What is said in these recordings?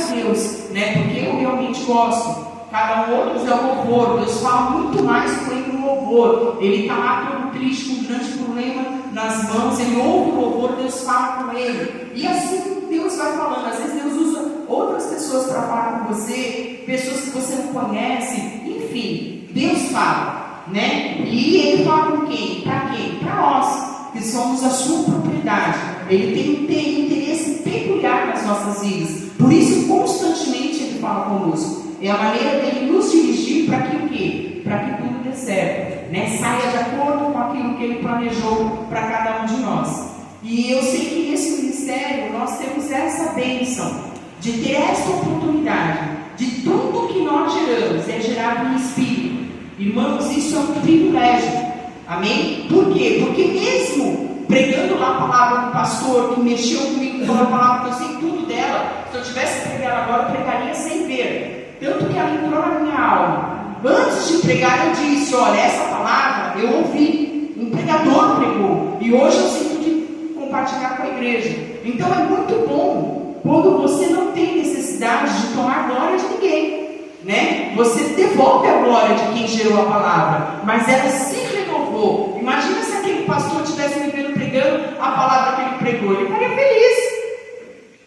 a Deus, né? Porque eu realmente gosto. Cada um outro é o louvor. Deus fala muito mais com ele no louvor. Ele está lá todo triste, com um grande problema nas mãos. Ele ouve o louvor, Deus fala com ele. E assim Deus vai falando. Às vezes Deus usa outras pessoas para falar com você, pessoas que você não conhece. Enfim, Deus fala, né? E ele fala com quem? Para quem? Para nós, que somos a sua propriedade. Ele tem um interesse peculiar nas nossas vidas. Por isso, constantemente ele fala conosco. É a maneira dele nos dirigir para que o quê? Para que tudo dê certo, né? Saia de acordo com aquilo que ele planejou para cada um de nós. E eu sei que nesse ministério nós temos essa bênção de ter essa oportunidade de tudo que nós geramos é gerado no Espírito. Irmãos, isso é um privilégio. Amém? Por quê? Porque mesmo pregando lá a palavra do pastor que mexeu comigo com a palavra, que eu sei tudo dela, se eu tivesse que pregar agora, eu pregaria sem ver. Tanto que ela entrou na minha alma. Antes de pregar, eu disse: olha, essa palavra eu ouvi, um pregador pregou, e hoje eu sinto de compartilhar com a igreja. Então é muito bom quando você não tem necessidade de tomar glória de ninguém, né? Você devolve a glória de quem gerou a palavra, mas ela se renovou. Imagina se aquele pastor estivesse me vendo pregando a palavra que ele pregou, ele estaria feliz.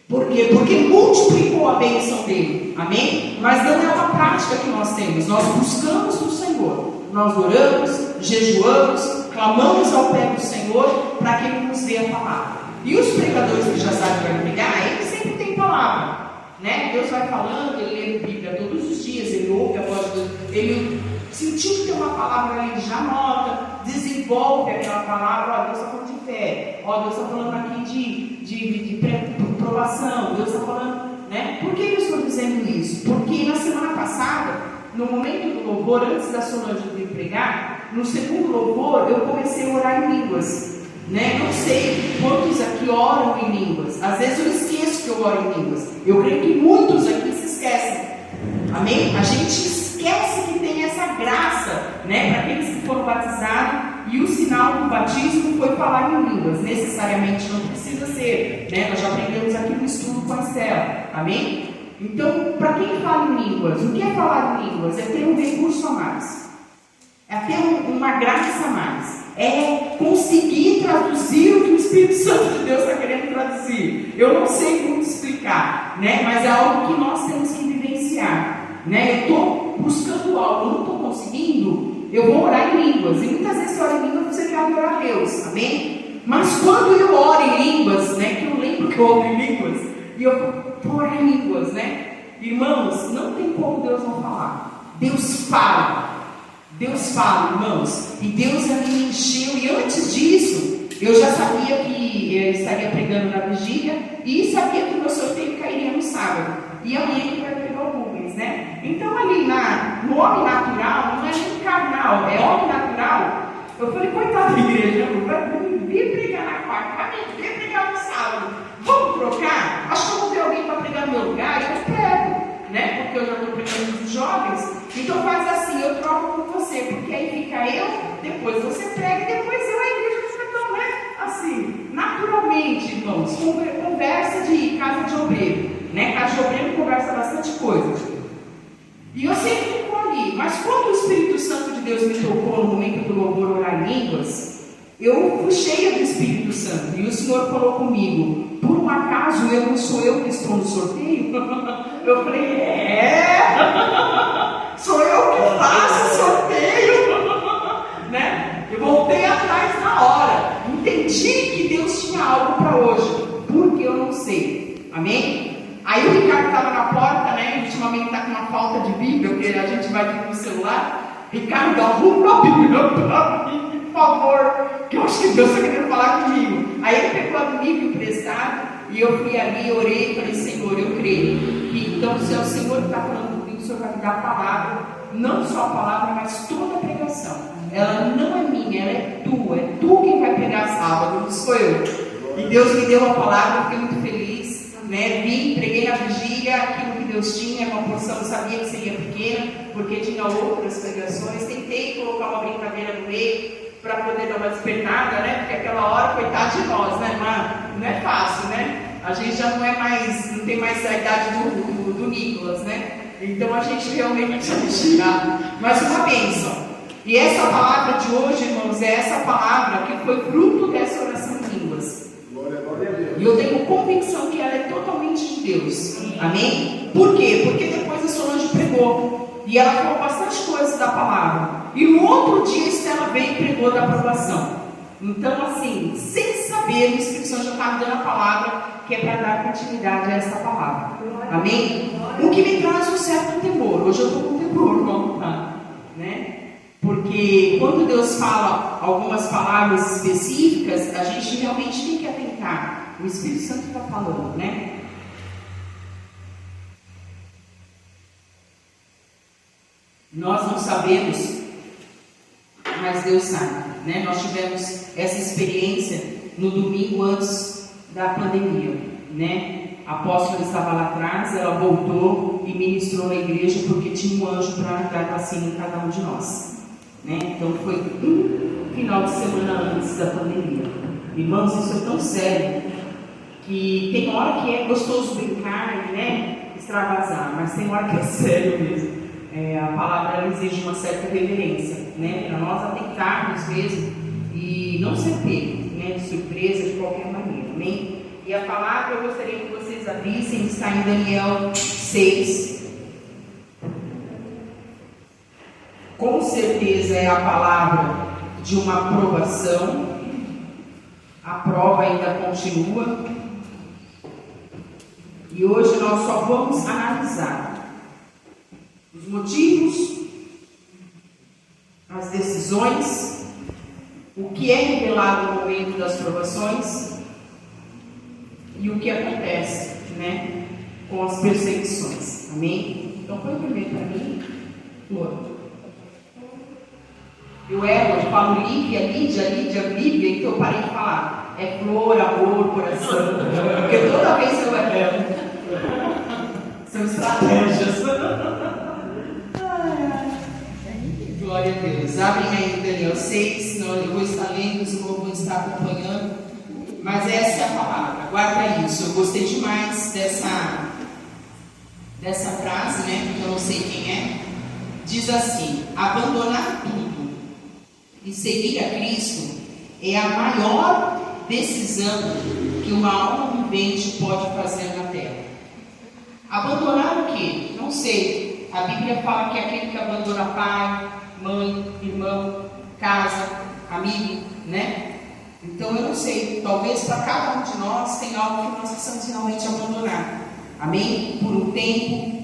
Por quê? Porque multiplicou a bênção dele. Amém? Mas não é uma prática que nós temos. Nós buscamos o Senhor. Nós oramos, jejuamos, clamamos ao pé do Senhor para que Ele nos dê a palavra. E os pregadores que já sabem que vai pregar, eles sempre têm palavra, né? Deus vai falando, ele lê a Bíblia todos os dias, ele ouve a voz de Deus, ele sentiu que tem uma palavra ali, ele já anota, desenvolve aquela palavra. Ó, Deus está falando de fé, ó, Deus está falando aqui de provação, Deus está falando, né? Por que eu estou dizendo isso? Porque na semana passada, no momento do louvor, antes da Solange vir pregar, no segundo louvor, eu comecei a orar em línguas, né? Não sei quantos aqui oram em línguas. Às vezes eu esqueço que eu oro em línguas. Eu creio que muitos aqui se esquecem. Amém? A gente esquece que tem essa graça, né? Para aqueles que foram batizados. E o sinal do batismo foi falar em línguas. Necessariamente não precisa ser, né? Nós já aprendemos aqui no estudo com a Estela. Amém? Então, para quem fala em línguas, o que é falar em línguas? É ter um recurso a mais. É ter uma graça a mais. É conseguir traduzir o que o Espírito Santo de Deus está querendo traduzir. Eu não sei como explicar, né? Mas é algo que nós temos que vivenciar, né? Eu estou buscando algo, não estou conseguindo, eu vou orar em línguas. E muitas vezes eu oro em línguas, você quer adorar a Deus, amém? Mas quando eu oro em línguas, né? Que eu lembro que eu oro em línguas, e eu vou orar em línguas, né? Irmãos, não tem como Deus não falar. Deus fala. Deus fala, irmãos, e Deus me encheu, e antes disso, eu já sabia que eu estaria pregando na vigília, e sabia que o meu sorteio cairia no sábado, e amanhã que vai pegar o Rubens, né? Então ali no homem natural, não é nem carnal, é homem natural. Eu falei, coitado da igreja, vim pregar na quarta, vim pregar no sábado, vamos trocar? Acho que eu vou ter alguém para pregar no meu lugar, e eu prego, né? Porque eu já estou pregando com os jovens. Então faz assim, eu troco com você, porque aí fica eu, depois você prega, e depois eu, a igreja fica tão, né? Assim, naturalmente, irmãos, conversa de casa de obreiro, né? Casa de obreiro conversa bastante coisa. E eu sempre fico ali, mas quando o Espírito Santo de Deus me tocou no momento do louvor orar em línguas, eu fui cheia do Espírito Santo, e o Senhor falou comigo, por um acaso eu não sou eu que estou no sorteio? Eu falei, sou eu que faço sorteio, né? Eu voltei atrás na hora, entendi que Deus tinha algo para hoje, porque eu não sei, amém? Aí o Ricardo estava na porta, né? Ultimamente está com uma falta de Bíblia, porque a gente vai aqui no celular. Ricardo, arruma a Bíblia para mim, por favor, que eu acho que Deus está querendo falar comigo. Aí ele pegou a Bíblia emprestada, e eu fui ali, orei e falei, Senhor, eu creio que então se é o Senhor que está falando comigo, o Senhor vai me dar a palavra, não só a palavra, mas toda a pregação. Ela não é minha, ela é tu quem vai pregar sábado, não sou eu. E Deus me deu a palavra, eu fiquei muito feliz, né? Vim, preguei na vigília, aquilo que Deus tinha, uma porção, eu sabia que seria pequena, porque tinha outras pregações, tentei colocar uma brincadeira no meio, para poder dar uma despertada, né? Porque aquela hora, coitado de nós, né, irmã? Não é fácil, né? A gente já não é mais, não tem mais a idade do Nicolas, né? Então a gente realmente tirar, mas uma bênção. E essa palavra de hoje, irmãos, é essa palavra que foi fruto dessa oração em línguas. Glória a Deus. E eu tenho convicção que ela é totalmente de Deus. Amém? Por quê? Porque depois a Solange pregou e ela falou bastante coisas da palavra. E no outro dia a Estela veio e pregou da aprovação. Então, assim, sem saber, o Espírito Santo já estava dando a palavra que é para dar continuidade a essa palavra. Amém? O que me traz um certo temor. Hoje eu estou com temor, irmão, tá? Né? Porque quando Deus fala algumas palavras específicas, a gente realmente tem que atentar. O Espírito Santo está falando, né? Nós não sabemos, mas Deus sabe, né? Nós tivemos essa experiência no domingo antes da pandemia, né? A apóstola estava lá atrás, ela voltou e ministrou na igreja porque tinha um anjo para dar vacina em cada um de nós, né? Então foi um final de semana antes da pandemia. Irmãos, isso é tão sério que tem hora que é gostoso brincar, né? Extravasar, mas tem hora que é sério mesmo. A palavra exige uma certa reverência, né? Para nós atentarmos mesmo e não ser pego, né? De surpresa de qualquer maneira, amém? E a palavra eu gostaria que vocês abrissem, está em Daniel 6. Com certeza é a palavra de uma aprovação. A prova ainda continua. E hoje nós só vamos analisar os motivos, as decisões, o que é revelado no momento das provações e o que acontece, né, com as perseguições. Amém? Então foi o primeiro para mim, Flor. Eu falo Lívia, então eu parei de falar. É flor, amor, coração. Porque toda vez eu erro. São estratégias. Glória a Deus. Abrem aí Daniel 6, senão eu vou estar lendo, os irmãos vão estar acompanhando. Mas essa é a palavra, guarda isso. Eu gostei demais dessa frase, né? Porque eu não sei quem é. Diz assim: abandonar tudo e seguir a Cristo é a maior decisão que uma alma vivente pode fazer na terra. Abandonar o quê? Não sei. A Bíblia fala que é aquele que abandona pai, mãe, irmão, casa, amigo, né? Então eu não sei, talvez para cada um de nós tem algo que nós precisamos realmente abandonar. Amém? Por um tempo,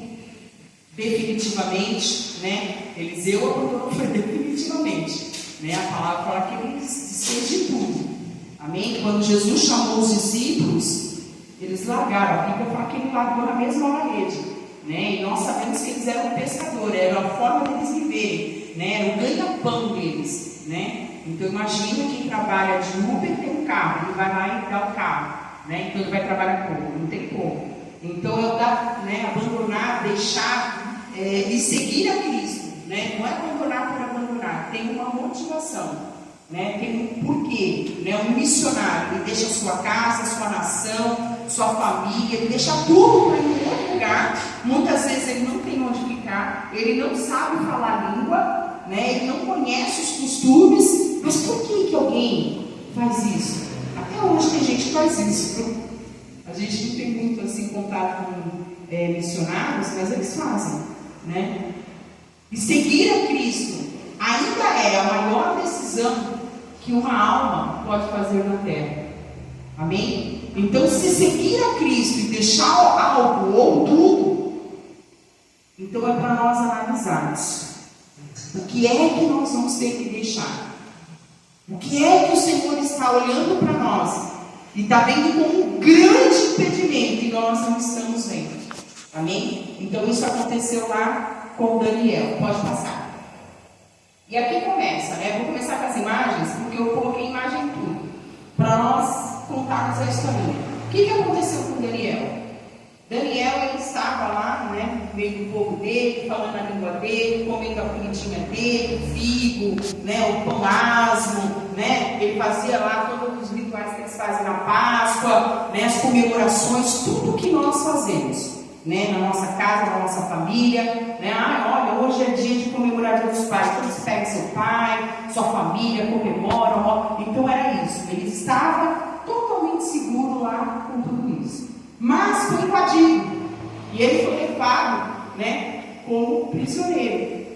definitivamente, né? Eliseu abandonou definitivamente, né? A palavra fala que ele desfez de tudo. Amém? Quando Jesus chamou os discípulos, eles largaram. A Bíblia fala que ele largou na mesma rede, né? E nós sabemos que eles eram pescadores, era a forma deles viverem, né? Era o ganha-pão deles, né? Então imagina quem trabalha de Uber tem um carro, ele vai lá e dá o carro, né? Então ele vai trabalhar como? Não tem como. Então eu abandonar, deixar e seguir a Cristo, né? Não é abandonar por abandonar, tem uma motivação, né? Tem um porquê, né? Um missionário, ele deixa a sua casa, a sua nação, sua família, ele deixa tudo para ir em outro lugar. Muitas vezes ele não tem onde ficar, ele não sabe falar a língua, né? Ele não conhece os costumes. Mas por que alguém faz isso? Até hoje tem gente que faz isso. A gente não tem muito assim contato com missionários, mas eles fazem, né? E seguir a Cristo ainda é a maior decisão que uma alma pode fazer na terra. Amém? Então, se seguir a Cristo e deixar algo ou tudo, então é para nós analisarmos o que é que nós vamos ter que deixar. O que é que o Senhor está olhando para nós e está vendo como um grande impedimento e nós não estamos vendo? Amém? Então isso aconteceu lá com Daniel. Pode passar. E aqui começa, né? Vou começar com as imagens, porque eu coloquei imagem em tudo, para nós contarmos a história. O que aconteceu com Daniel? Daniel, ele estava lá, né, no meio do povo dele, falando a língua dele, comendo a comidinha dele, o figo, né, o pão asmo, né, ele fazia lá todos os rituais que eles fazem na Páscoa, né, as comemorações, tudo que nós fazemos, né, na nossa casa, na nossa família, né? Olha, hoje é dia de comemorar Dia dos Pais, então você pega seu pai, sua família, comemoram. Então era isso, ele estava totalmente seguro lá com tudo isso. Mas foi invadido, e ele foi levado, né, como prisioneiro.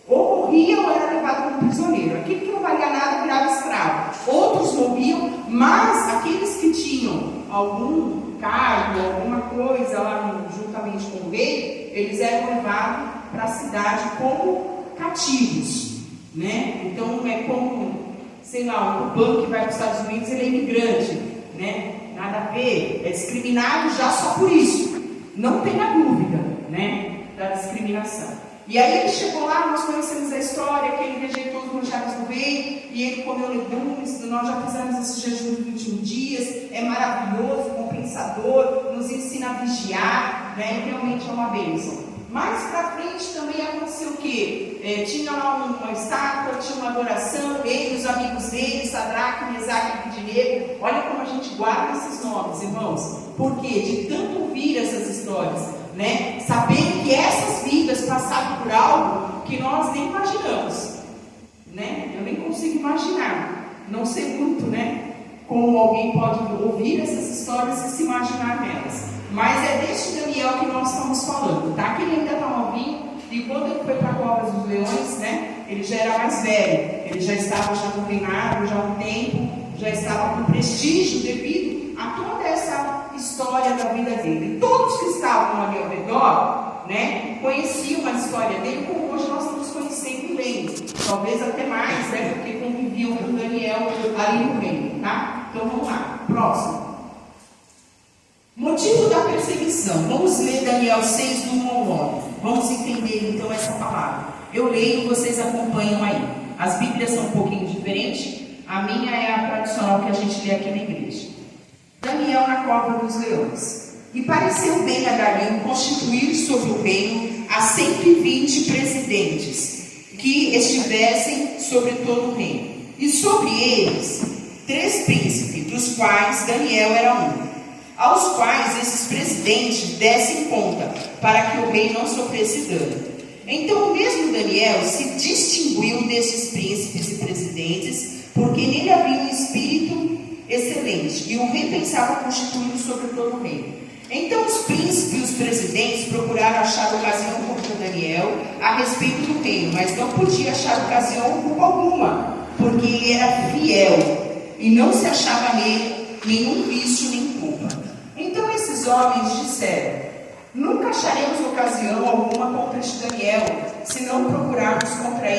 Ou morria ou era levado como prisioneiro. Aquele que não valia nada virava escravo. Outros morriam, mas aqueles que tinham algum cargo, alguma coisa lá juntamente com o rei, eles eram levados para a cidade como cativos, né? Então é como, sei lá, um cubano que vai para os Estados Unidos, ele é imigrante, né? Nada a ver, é discriminado já só por isso. Não tenha dúvida, né, da discriminação. E aí ele chegou lá, nós conhecemos a história, que ele rejeitou os manjares do rei, e ele comeu legumes. Nós já fizemos esse jejum de 21 dias, é maravilhoso, compensador, nos ensina a vigiar, né? E realmente é uma bênção. Mais para frente também aconteceu o quê? Tinha lá uma estátua, tinha uma adoração, ele e os amigos dele, Sadraque, Mesaque e Abednego. Olha como a gente guarda esses nomes, irmãos. Por quê? De tanto ouvir essas histórias, né? Saber que essas vidas passaram por algo que nós nem imaginamos, né? Eu nem consigo imaginar. Não sei muito, né, como alguém pode ouvir essas histórias e se imaginar nelas. Mas é deste Daniel que nós estamos falando, tá? Que ele ainda está novinho, e quando ele foi para a cova dos leões, né, ele já era mais velho, ele já estava no reinado, já há um tempo, já estava com prestígio devido a toda essa história da vida dele. E todos que estavam ali ao redor, né, conheciam a história dele, como hoje nós estamos conhecendo e lendo. Talvez até mais, né, porque conviviam com Daniel ali no reino, tá? Então vamos lá, próximo. Motivo da perseguição. Vamos ler Daniel 6, do 1 ao 9. Vamos entender então essa palavra. Eu leio, vocês acompanham aí. As Bíblias são um pouquinho diferentes. A minha é a tradicional que a gente lê aqui na igreja. Daniel na cova dos leões. E pareceu bem a Dario constituir sobre o reino a 120 presidentes, que estivessem sobre todo o reino. E sobre eles 3 príncipes, dos quais Daniel era um, aos quais esses presidentes dessem conta, para que o rei não sofresse dano. Então o mesmo Daniel se distinguiu desses príncipes e presidentes, porque nele havia um espírito excelente, e o rei pensava constituí-lo sobre todo o reino. Então os príncipes e os presidentes procuraram achar ocasião contra Daniel a respeito do reino, mas não podia achar ocasião alguma, porque ele era fiel, e não se achava nele nenhum vício nem culpa. Então esses homens disseram: nunca acharemos ocasião alguma contra este Daniel, se não procurarmos contra ele